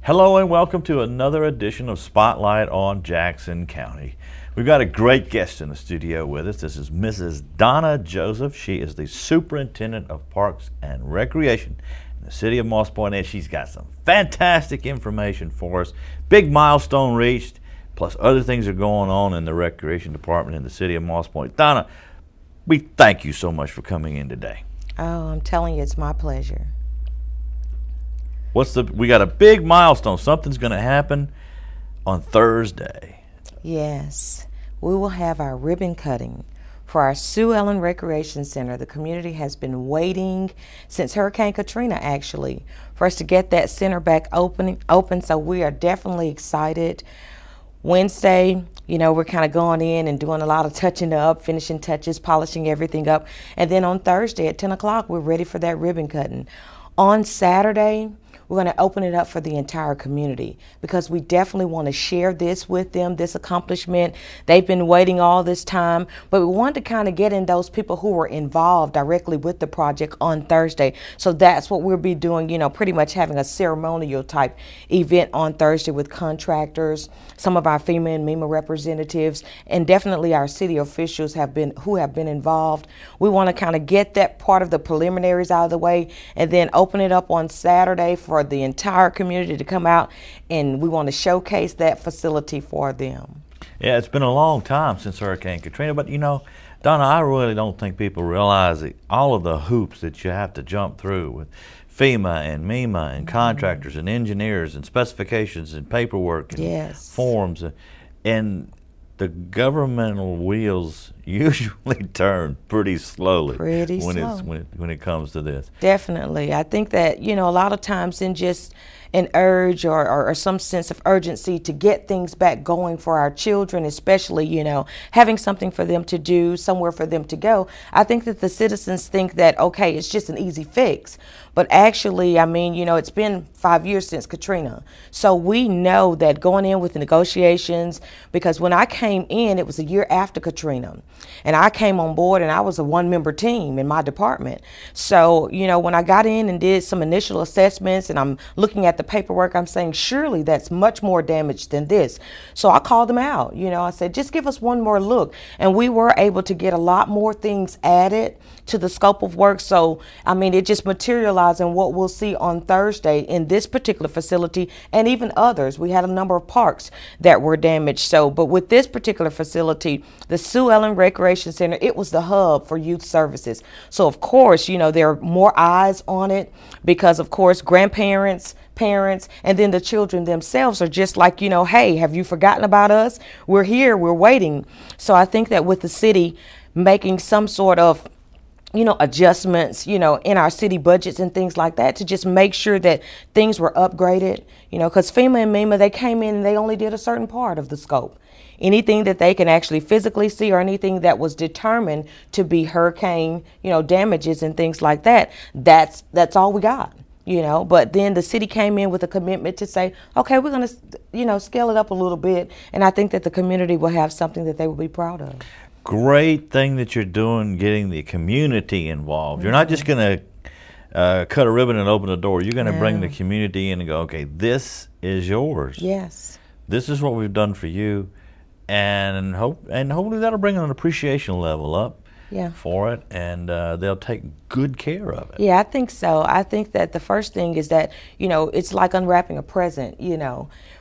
Hello and welcome to another edition of Spotlight on Jackson County. We've got a great guest in the studio with us. This is Mrs. Donna Joseph. She is the Superintendent of Parks and Recreation in the city of Moss Point, and she's got some fantastic information for us. Big milestone reached, plus other things are going on in the Recreation Department in the city of Moss Point. Donna, we thank you so much for coming in today. Oh, I'm telling you, it's my pleasure. We got a big milestone. Something's going to happen on Thursday. Yes, we will have our ribbon cutting for our Sue Ellen Recreation Center. The community has been waiting since Hurricane Katrina, actually, for us to get that center back open. So we are definitely excited. Wednesday, we're kind of going in and doing a lot of touching up, finishing touches, polishing everything up. And then on Thursday at 10 o'clock, we're ready for that ribbon cutting. On Saturday, we're going to open it up for the entire community because we definitely want to share this with them, this accomplishment. They've been waiting all this time, but we wanted to kind of get in those people who were involved directly with the project on Thursday. So that's what we'll be doing, pretty much having a ceremonial type event on Thursday with contractors, some of our FEMA and MEMA representatives, and definitely our city officials who have been involved. We want to kind of get that part of the preliminaries out of the way and then open it up on Saturday for the entire community to come out, and we want to showcase that facility for them. Yeah, it's been a long time since Hurricane Katrina, but Donna, I really don't think people realize all of the hoops that you have to jump through with FEMA and MEMA and contractors and engineers and specifications and paperwork and forms, and the governmental wheels usually turn pretty slowly when it comes to this. Definitely. I think that, a lot of times in just an urge or some sense of urgency to get things back going for our children, especially, having something for them to do, somewhere for them to go. I think that the citizens think that, okay, it's just an easy fix. But actually, it's been 5 years since Katrina. So we know that going in with the negotiations, because when I came in, it was a year after Katrina. And I came on board and I was a one-member team in my department. So, when I got in and did some initial assessments and I'm looking at the paperwork, I'm saying, surely that's much more damage than this. So I called them out. I said, just give us one more look. And we were able to get a lot more things added to the scope of work. So, it just materialized in what we'll see on Thursday in this particular facility and even others. We had a number of parks that were damaged. So, but with this particular facility, the Sue Ellen Recreation Center, it was the hub for youth services. So, of course, there are more eyes on it because, of course, grandparents, parents, and then the children themselves are just like, hey, have you forgotten about us? We're here, we're waiting. So I think that with the city making some sort of adjustments, in our city budgets and things like that to just make sure that things were upgraded, because FEMA and MEMA, they came in and they only did a certain part of the scope. Anything that they can actually physically see or anything that was determined to be hurricane, damages and things like that, that's all we got. But then the city came in with a commitment to say, okay, we're going to, scale it up a little bit. And I think that the community will have something that they will be proud of. Great thing that you're doing, getting the community involved. You're not just going to cut a ribbon and open the door. You're going to bring the community in and go, okay, this is yours. Yes. This is what we've done for you. And hopefully that'll bring an appreciation level up for it, and they'll take good care of it. Yeah, I think so. I think that the first thing is that, it's like unwrapping a present,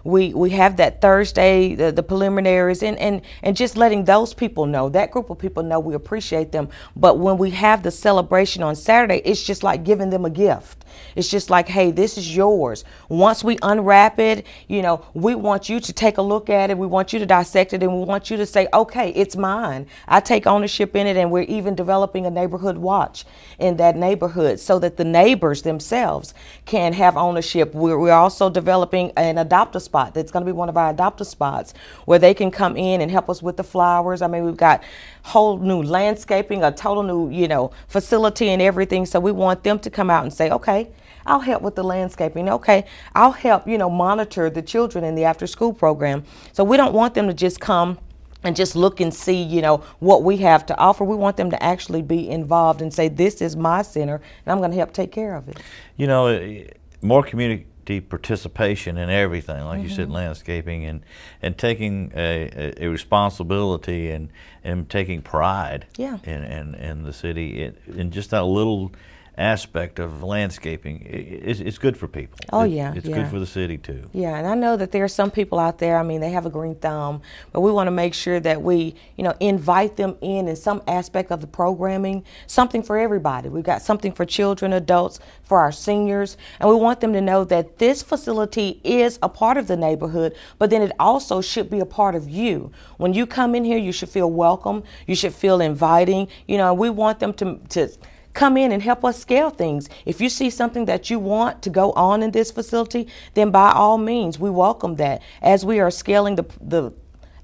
We have that Thursday, the preliminaries, and just letting those people know, that group of people know we appreciate them. But when we have the celebration on Saturday, it's just like giving them a gift. It's just like, hey, this is yours. Once we unwrap it, we want you to take a look at it. We want you to dissect it, and we want you to say, okay, it's mine. I take ownership in it, and we're even developing a neighborhood watch. in that neighborhood so that the neighbors themselves can have ownership. We're also developing an adopt-a spot that's going to be one of our adopt-a spots where they can come in and help us with the flowers. I mean, we've got whole new landscaping, a total new, facility and everything. So we want them to come out and say, okay, I'll help with the landscaping. Okay, I'll help, monitor the children in the after school program. So we don't want them to just come and just look and see, what we have to offer. We want them to actually be involved and say, this is my center and I'm going to help take care of it. More community participation in everything, like you said, landscaping and taking a responsibility and taking pride in the city in just that little aspect of landscaping. It's good for people. Oh, it's good for the city too. Yeah, and I know that there are some people out there, they have a green thumb, but we want to make sure that we, invite them in some aspect of the programming, something for everybody. We've got something for children, adults, for our seniors, and we want them to know that this facility is a part of the neighborhood, but then it also should be a part of you. When you come in here, you should feel welcome, you should feel inviting, we want them to come in and help us scale things. If you see something that you want to go on in this facility, then by all means, we welcome that. As we are scaling the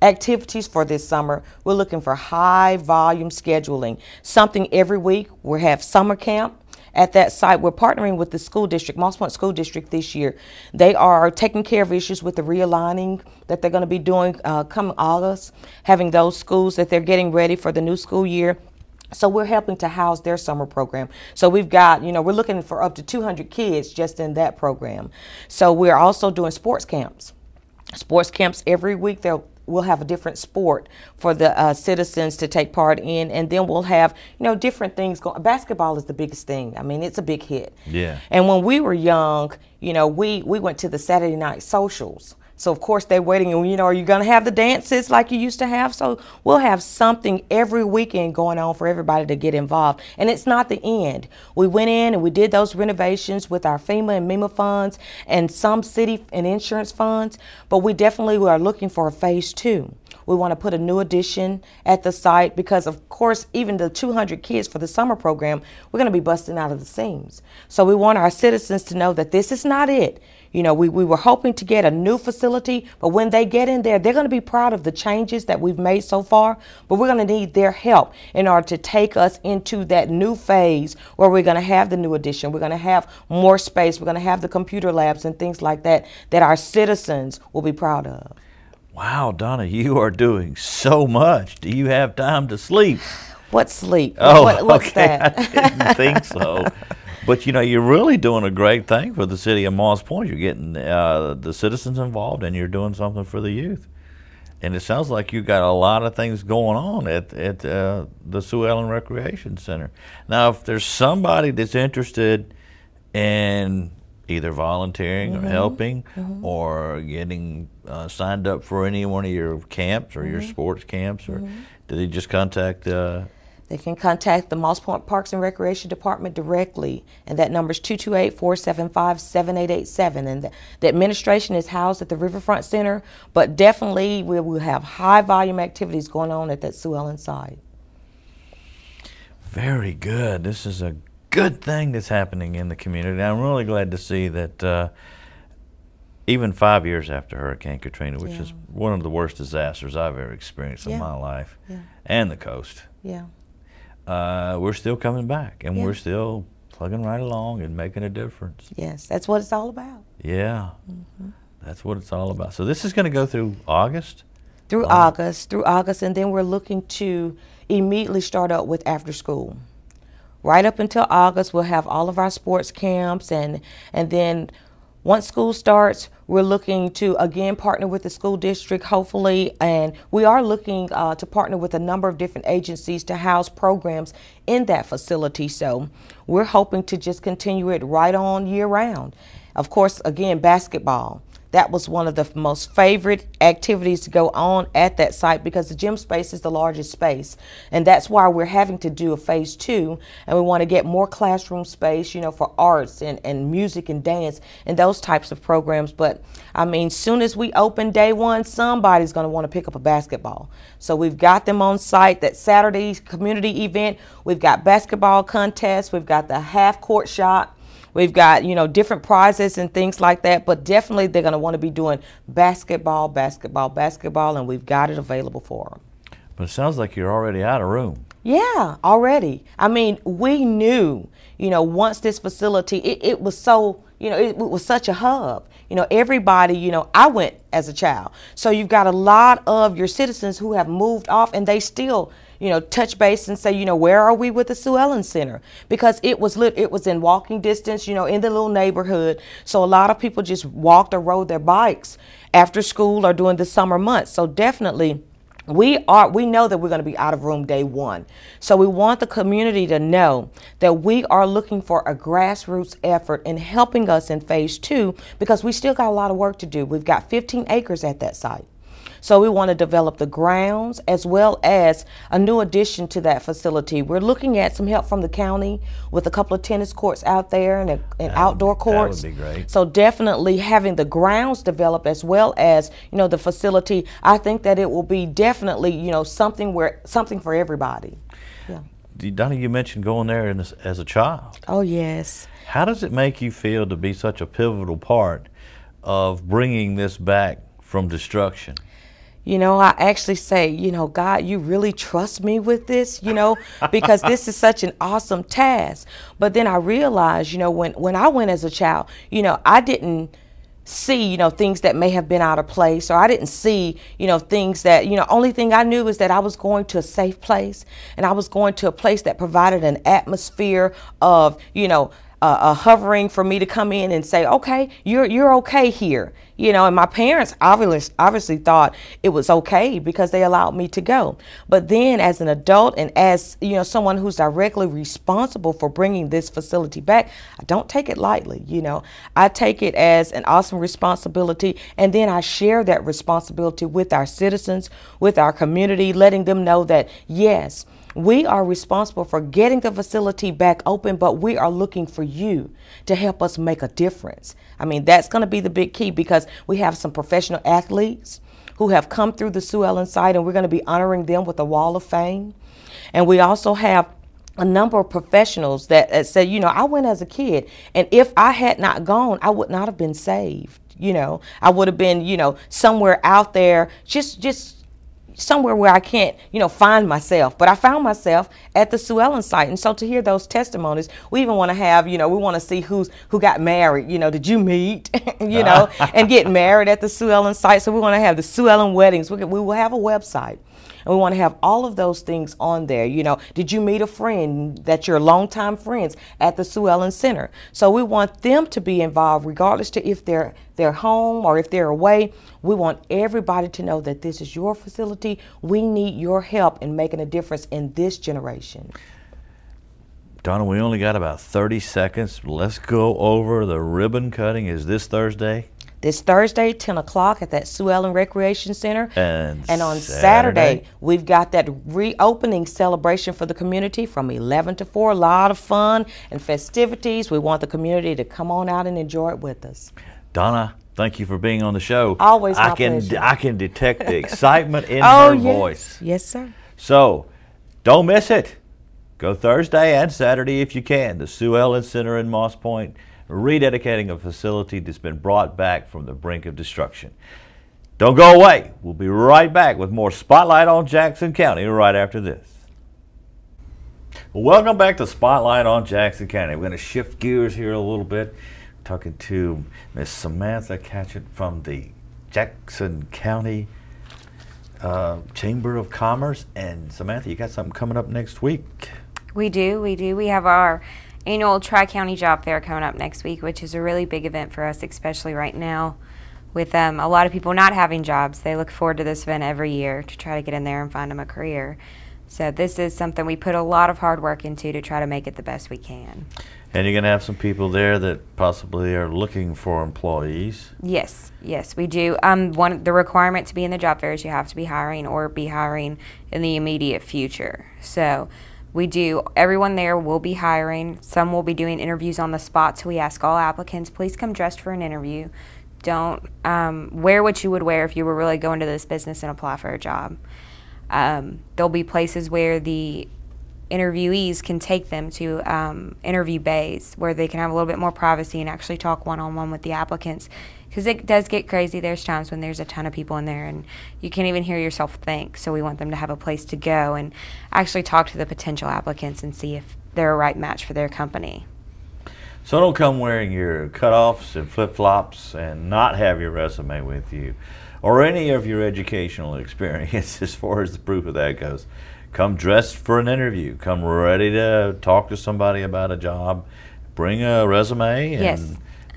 activities for this summer, we're looking for high volume scheduling. Something every week. We have summer camp at that site. We're partnering with the school district, Moss Point School District this year. They are taking care of issues with the realigning that they're going to be doing come August, having those schools that they're getting ready for the new school year. So we're helping to house their summer program. So we've got, we're looking for up to 200 kids just in that program. So we're also doing sports camps. Sports camps every week. We'll have a different sport for the citizens to take part in, and then we'll have, different things going. Basketball is the biggest thing. It's a big hit. Yeah. And when we were young, we went to the Saturday night socials. So, of course, they're waiting, and, are you going to have the dances like you used to have? So we'll have something every weekend going on for everybody to get involved. And it's not the end. We went in and we did those renovations with our FEMA and MEMA funds and some city and insurance funds, but we definitely are looking for a phase 2. We want to put a new addition at the site because, of course, even the 200 kids for the summer program, we're going to be busting out of the seams. So we want our citizens to know that this is not it. We were hoping to get a new facility, but when they get in there, they're going to be proud of the changes that we've made so far, but we're going to need their help in order to take us into that new phase where we're going to have the new addition. We're going to have more space. We're going to have the computer labs and things like that our citizens will be proud of. Wow, Donna, you are doing so much. Do you have time to sleep? What sleep? Oh, what's okay. that? I didn't think so. But, you're really doing a great thing for the city of Moss Point. You're getting the citizens involved, and you're doing something for the youth. And it sounds like you've got a lot of things going on at the Sue Ellen Recreation Center. Now, if there's somebody that's interested in either volunteering or helping or getting signed up for any one of your camps or your sports camps, or do they just contact They can contact the Moss Point Parks and Recreation Department directly, and that number is 228-475-7887. And the administration is housed at the Riverfront Center, but definitely we will have high volume activities going on at that Sue Ellen site. Very good. This is a good thing that's happening in the community. I'm really glad to see that even 5 years after Hurricane Katrina, which is one of the worst disasters I've ever experienced in my life, and the coast. Yeah. We're still coming back, and we're still plugging right along and making a difference. Yes, that's what it's all about. Yeah, that's what it's all about. So this is going to go through August? Through August, and then we're looking to immediately start up with after school. Right up until August, we'll have all of our sports camps, and then once school starts, we're looking to, again, partner with the school district, hopefully, and we are looking to partner with a number of different agencies to house programs in that facility. So we're hoping to just continue it right on year-round. Of course, again, basketball. that was one of the most favorite activities to go on at that site, because the gym space is the largest space. And that's why we're having to do a phase 2, and we want to get more classroom space, for arts and music and dance and those types of programs. But I mean, soon as we open day 1, somebody's going to want to pick up a basketball. So we've got them on site. That Saturday community event, we've got basketball contests, we've got the half court shot. We've got, different prizes and things like that, but definitely they're going to want to be doing basketball, and we've got it available for them. But it sounds like you're already out of room. Yeah, already. I mean, we knew, once this facility, it was so, it was such a hub. Everybody, I went as a child. So you've got a lot of your citizens who have moved off, and they still, touch base and say, where are we with the Sue Ellen Center? Because it was in walking distance, in the little neighborhood. So a lot of people just walked or rode their bikes after school or during the summer months. So definitely we know that we're going to be out of room day 1. So we want the community to know that we are looking for a grassroots effort in helping us in phase 2, because we still got a lot of work to do. We've got 15 acres at that site. So we want to develop the grounds as well as a new addition to that facility. We're looking at some help from the county with a couple of tennis courts out there and outdoor courts. That would be great. So definitely having the grounds developed as well as, the facility, I think that it will be definitely, something for everybody. Yeah. Donna, you mentioned going there as a child. Oh, yes. How does it make you feel to be such a pivotal part of bringing this back from destruction? I actually say, God, you really trust me with this, because this is such an awesome task. But then I realized, when I went as a child, I didn't see, things that may have been out of place, or I didn't see, things that, only thing I knew is that I was going to a safe place, and I was going to a place that provided an atmosphere of, hovering for me to come in and say, okay, you're okay here. And my parents obviously thought it was okay because they allowed me to go. But then as an adult and as, someone who's directly responsible for bringing this facility back, I don't take it lightly. I take it as an awesome responsibility. And then I share that responsibility with our citizens, with our community, letting them know that, yes, we are responsible for getting the facility back open, but we are looking for you to help us make a difference. I mean, that's going to be the big key, because we have some professional athletes who have come through the Sue Ellen site, and we're going to be honoring them with a wall of fame. And we also have a number of professionals that said, I went as a kid, and if I had not gone, I would not have been saved. I would have been, somewhere out there, just somewhere where I can't, find myself. But I found myself at the Sue Ellen site. And so to hear those testimonies, we even want to have, we want to see who got married. Did you meet, and get married at the Sue Ellen site? So we want to have the Sue Ellen weddings. We will have a website. And we want to have all of those things on there. Did you meet a friend that you're longtime friends at the Sue Ellen Center? So we want them to be involved, regardless to if they're home or if they're away. We want everybody to know that this is your facility. We need your help in making a difference in this generation. Donna, we only got about 30 seconds. Let's go over the ribbon cutting. Is this Thursday? This Thursday, 10 o'clock at that Sue Ellen Recreation Center. And on Saturday, we've got that reopening celebration for the community from 11 to 4. A lot of fun and festivities. We want the community to come on out and enjoy it with us. Donna, thank you for being on the show. Always my pleasure. I can detect the excitement in her voice. Yes, sir. So, don't miss it. Go Thursday and Saturday if you can. The Sue Ellen Center in Moss Point, rededicating a facility that's been brought back from the brink of destruction. Don't go away. We'll be right back with more Spotlight on Jackson County right after this. Well, welcome back to Spotlight on Jackson County. We're going to shift gears here a little bit. Talking to Miss Samantha Catchot from the Jackson County Chamber of Commerce. And Samantha, you got something coming up next week. We do. We have our annual Tri-County Job Fair coming up next week, which is a really big event for us, especially right now with a lot of people not having jobs. They look forward to this event every year to try to get in there and find them a career. So this is something we put a lot of hard work into to try to make it the best we can. And you're going to have some people there that possibly are looking for employees. Yes, we do. The requirement to be in the job fair is you have to be hiring or be hiring in the immediate future. So we do. Everyone there will be hiring. Some will be doing interviews on the spot. So we ask all applicants, please come dressed for an interview. Don't wear what you would wear if you were really going to this business and apply for a job. There'll be places where the interviewees can take them to interview bays where they can have a little bit more privacy and actually talk one-on-one with the applicants, because it does get crazy. There's times when there's a ton of people in there and you can't even hear yourself think, so we want them to have a place to go and actually talk to the potential applicants and see if they're a right match for their company. So don't come wearing your cutoffs and flip-flops and not have your resume with you or any of your educational experience as far as the proof of that goes. Come dressed for an interview. Come ready to talk to somebody about a job. Bring a resume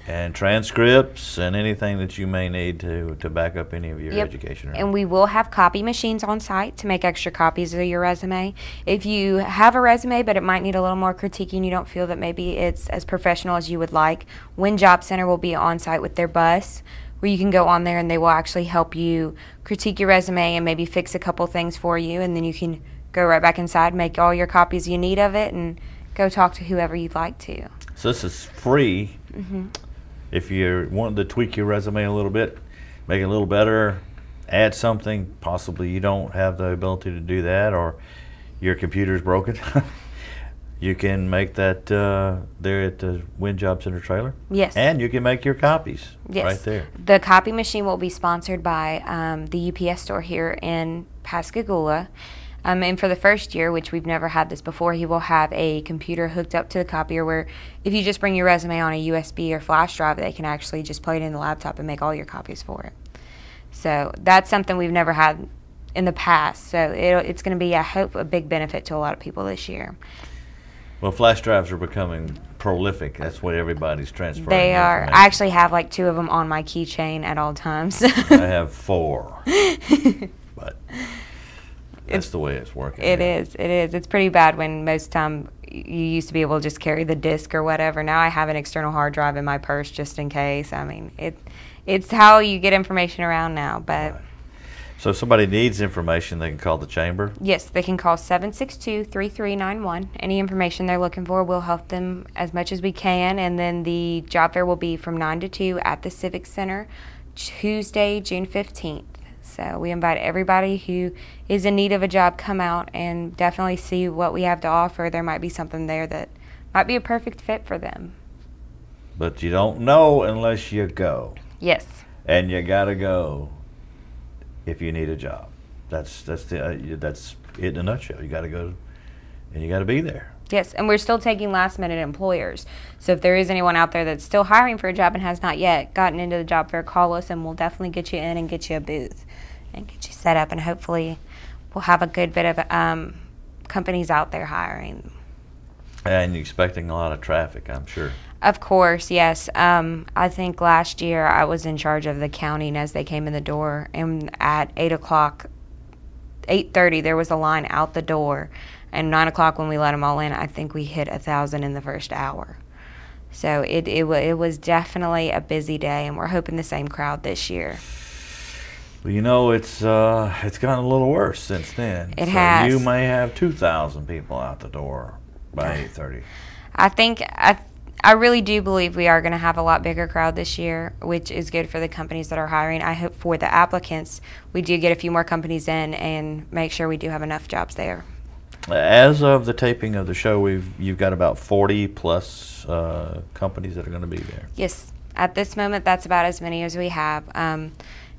and transcripts and anything that you may need to back up any of your education. And we will have copy machines on site to make extra copies of your resume. If you have a resume but it might need a little more critiquing, you don't feel that maybe it's as professional as you would like, Win Job Center will be on site with their bus, where you can go on there and they will actually help you critique your resume and maybe fix a couple things for you, and then you can go right back inside, make all your copies you need of it, and go talk to whoever you'd like to. So this is free. If you're wanting to tweak your resume a little bit, make it a little better, add something, possibly you don't have the ability to do that or your computer's broken, you can make that there at the Win Job Center trailer. Yes. And you can make your copies right there. The copy machine will be sponsored by the UPS store here in Pascagoula. And for the first year, which we've never had this before, he will have a computer hooked up to the copier where if you just bring your resume on a USB or flash drive, they can actually just plug it in the laptop and make all your copies for it. So that's something we've never had in the past. So it's going to be, I hope, a big benefit to a lot of people this year. Well, flash drives are becoming prolific. That's what everybody's transferring. They are. I actually have like 2 of them on my keychain at all times. I have 4. But that's the way it's working. It is. It's pretty bad when most time you used to be able to just carry the disc or whatever. Now I have an external hard drive in my purse just in case. I mean, it's how you get information around now. But right. So if somebody needs information, they can call the chamber? Yes, they can call 762-3391. Any information they're looking for, we'll help them as much as we can. And then the job fair will be from 9 to 2 at the Civic Center, Tuesday, June 15th. So we invite everybody who is in need of a job, come out and definitely see what we have to offer. There might be something there that might be a perfect fit for them. But you don't know unless you go. Yes. And you got to go if you need a job. That's it in a nutshell. You got to go and you got to be there. Yes, and we're still taking last-minute employers. So if there is anyone out there that's still hiring for a job and has not yet gotten into the job fair, call us and we'll definitely get you in and get you a booth and get you set up, and hopefully we'll have a good bit of companies out there hiring. And you're expecting a lot of traffic, I'm sure. Of course, yes. I think last year I was in charge of the counting as they came in the door, and at 8 o'clock, 8:30, there was a line out the door. And 9 o'clock when we let them all in, I think we hit 1,000 in the first hour. So it was definitely a busy day, and we're hoping the same crowd this year. Well, you know, it's gotten a little worse since then. It has. You may have 2,000 people out the door by 8:30. I really do believe we are going to have a lot bigger crowd this year, which is good for the companies that are hiring. I hope for the applicants, we do get a few more companies in and make sure we do have enough jobs there. As of the taping of the show, you've got about 40 plus companies that are going to be there. Yes, at this moment, that's about as many as we have.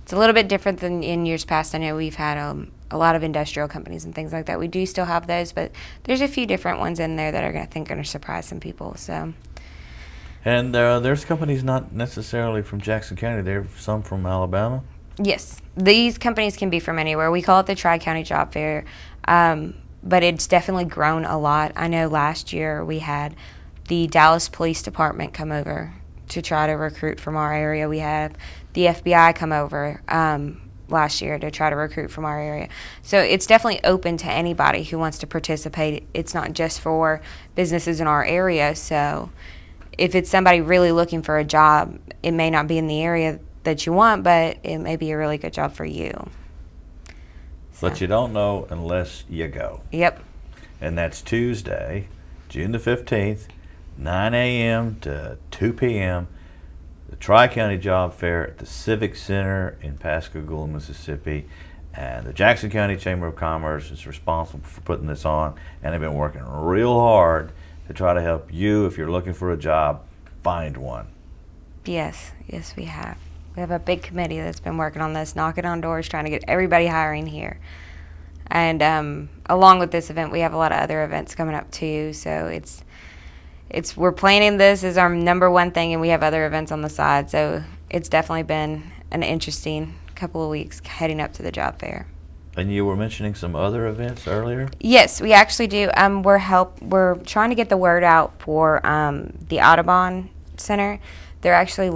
It's a little bit different than in years past. I know we've had a lot of industrial companies and things like that. We do still have those, but there's a few different ones in there that are going to surprise some people. So. And there's companies not necessarily from Jackson County. There's some from Alabama. Yes, these companies can be from anywhere. We call it the Tri-County Job Fair. But it's definitely grown a lot. I know last year we had the Dallas Police Department come over to try to recruit from our area. We had the FBI come over. last year to try to recruit from our area. So it's definitely open to anybody who wants to participate. It's not just for businesses in our area. So if it's somebody really looking for a job, it may not be in the area that you want, but it may be a really good job for you. So. But you don't know unless you go. Yep. And that's Tuesday, June the 15th, 9 a.m. to 2 p.m., the Tri-County Job Fair at the Civic Center in Pascagoula, Mississippi. And the Jackson County Chamber of Commerce is responsible for putting this on, and they've been working real hard to try to help you, if you're looking for a job, find one. Yes, we have. We have a big committee that's been working on this, knocking on doors, trying to get everybody hiring here. And along with this event, we have a lot of other events coming up too. So we're planning this as our number one thing, and we have other events on the side. So it's definitely been an interesting couple of weeks heading up to the job fair. And you were mentioning some other events earlier? Yes, we actually do. We're trying to get the word out for the Audubon Center. They're actually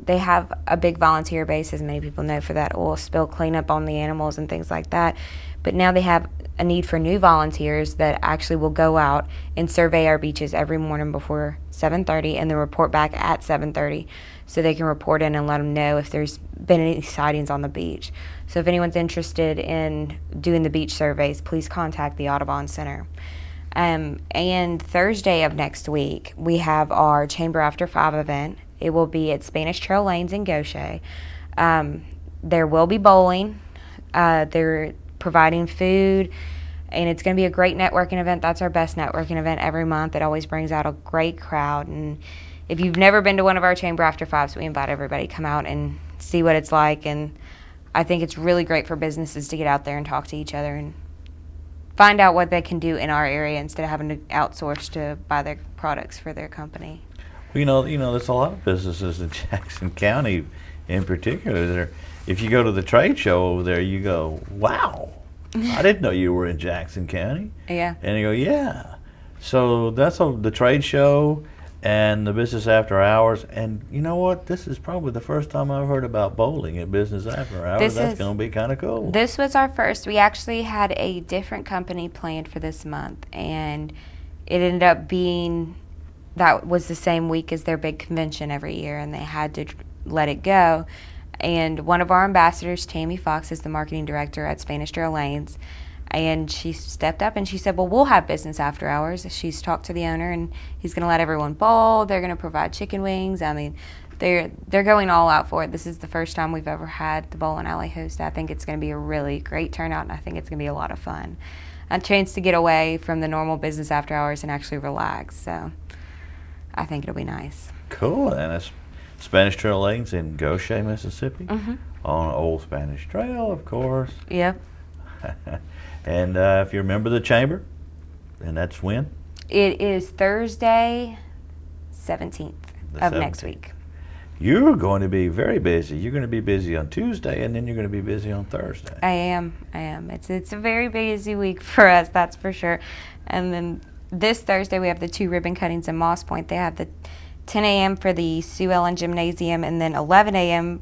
they have a big volunteer base, as many people know, for that oil spill cleanup on the animals and things like that. But now they have a need for new volunteers that actually will go out and survey our beaches every morning before 7:30 and then report back at 7:30, so they can report in and let them know if there's been any sightings on the beach. So if anyone's interested in doing the beach surveys, please contact the Audubon Center. And Thursday of next week, we have our Chamber After 5 event. It will be at Spanish Trail Lanes in Gaucher. There will be bowling. They're providing food, and it's going to be a great networking event. That's our best networking event every month. It always brings out a great crowd. And if you've never been to one of our Chamber After 5s, we invite everybody to come out and see what it's like. And I think it's really great for businesses to get out there and talk to each other and find out what they can do in our area instead of having to outsource to buy their products for their company. Well, there's a lot of businesses in Jackson County in particular. If you go to the trade show over there, you go, wow, I didn't know you were in Jackson County. Yeah. And you go, yeah. So that's the trade show and the business after hours. And you know what? This is probably the first time I've heard about bowling at business after hours. That's going to be kind of cool. This was our first. We actually had a different company planned for this month, and it ended up being that was the same week as their big convention every year, and they had to let it go. And one of our ambassadors, Tammy Fox, is the marketing director at Spanish Trail Lanes, and she stepped up and she said, well, we'll have business after hours. She's talked to the owner, and he's going to let everyone bowl. They're going to provide chicken wings. I mean, they're going all out for it. This is the first time we've ever had the bowling alley host. I think it's going to be a really great turnout, and I think it's going to be a lot of fun. A chance to get away from the normal business after hours and actually relax. So I think it'll be nice. Cool. And it's Spanish Trail Lanes in Gaucher, Mississippi. Mm-hmm. On Old Spanish Trail, of course. Yep. And if you remember the chamber, and that's when? It is Thursday, 17th of next week. You're going to be very busy. You're going to be busy on Tuesday, and then you're going to be busy on Thursday. I am. It's a very busy week for us, that's for sure. And then this Thursday we have the 2 ribbon cuttings in Moss Point. They have the 10 a.m. for the Sue Ellen Gymnasium, and then 11 a.m.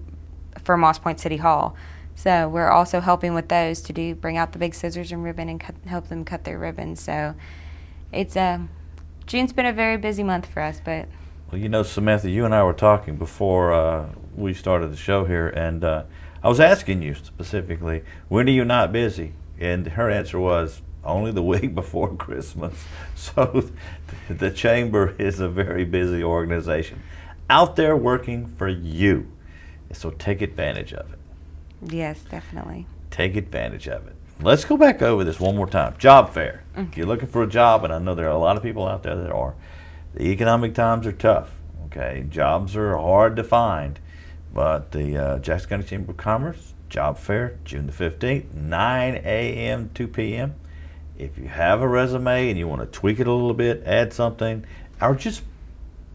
for Moss Point City Hall. So we're also helping with those to bring out the big scissors and ribbon and help them cut their ribbons. So it's June's been a very busy month for us, but. Well, Samantha, you and I were talking before we started the show here, and I was asking you specifically, when are you not busy? And her answer was, only the week before Christmas. So the Chamber is a very busy organization out there working for you. So take advantage of it. Yes, definitely. Take advantage of it. Let's go back over this one more time. Job fair. Mm-hmm. If you're looking for a job, and I know there are a lot of people out there that are, the economic times are tough. Okay, jobs are hard to find, but the Jackson County Chamber of Commerce Job Fair, June the 15th, 9 a.m. 2 p.m. If you have a resume and you want to tweak it a little bit, add something, or just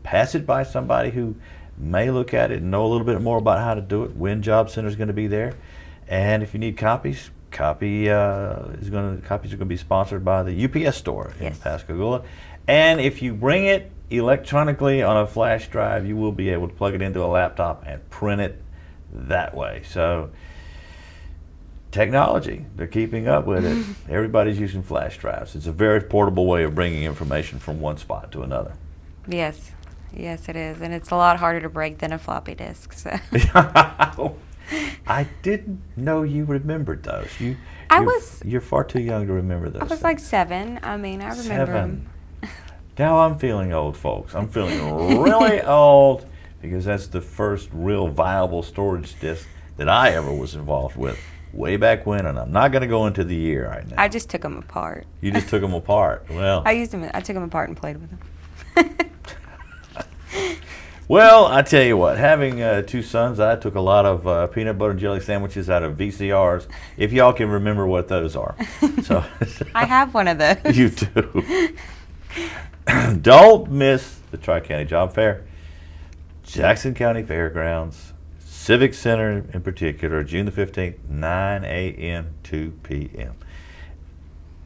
pass it by somebody who may look at it and know a little bit more about how to do it, Wynn Job Center is going to be there. And if you need copies, copies are going to be sponsored by the UPS store in Pascagoula. And if you bring it electronically on a flash drive, you will be able to plug it into a laptop and print it that way. So technology. They're keeping up with it. Everybody's using flash drives. It's a very portable way of bringing information from one spot to another. Yes. Yes, it is. And it's a lot harder to break than a floppy disk. So. I didn't know you remembered those. You're far too young to remember those. I was things. like 7. I mean, I remember them. Now I'm feeling old, folks. I'm feeling really old because that's the first real viable storage disk that I ever was involved with way back when, and I'm not going to go into the year right now. I just took them apart. You just took them apart. Well, I took them apart and played with them. Well, I tell you what, having 2 sons, I took a lot of peanut butter and jelly sandwiches out of VCRs, if y'all can remember what those are. So I have one of those. You do. Don't miss the Tri-County Job Fair, Jackson County Fairgrounds, Civic Center in particular, June the 15th, 9 a.m. 2 p.m.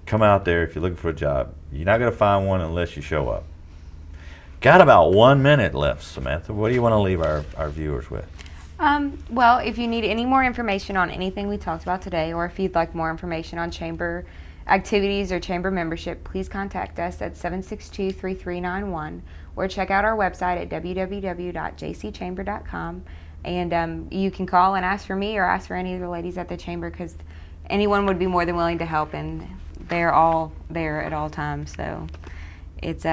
Come out there if you're looking for a job. You're not going to find one unless you show up. Got about 1 minute left, Samantha. What do you want to leave our viewers with? Well, if you need any more information on anything we talked about today, or if you'd like more information on chamber activities or chamber membership, please contact us at 762-3391 or check out our website at www.jcchamber.com. And you can call and ask for me or ask for any of the ladies at the chamber, because anyone would be more than willing to help, and they're all there at all times. So it's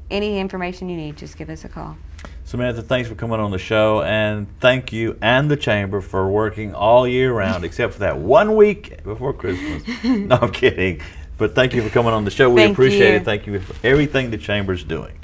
any information you need, just give us a call. Samantha, thanks for coming on the show, and thank you and the Chamber for working all year round, except for that 1 week before Christmas. No, I'm kidding. But thank you for coming on the show. We appreciate it. Thank you for everything the Chamber's doing.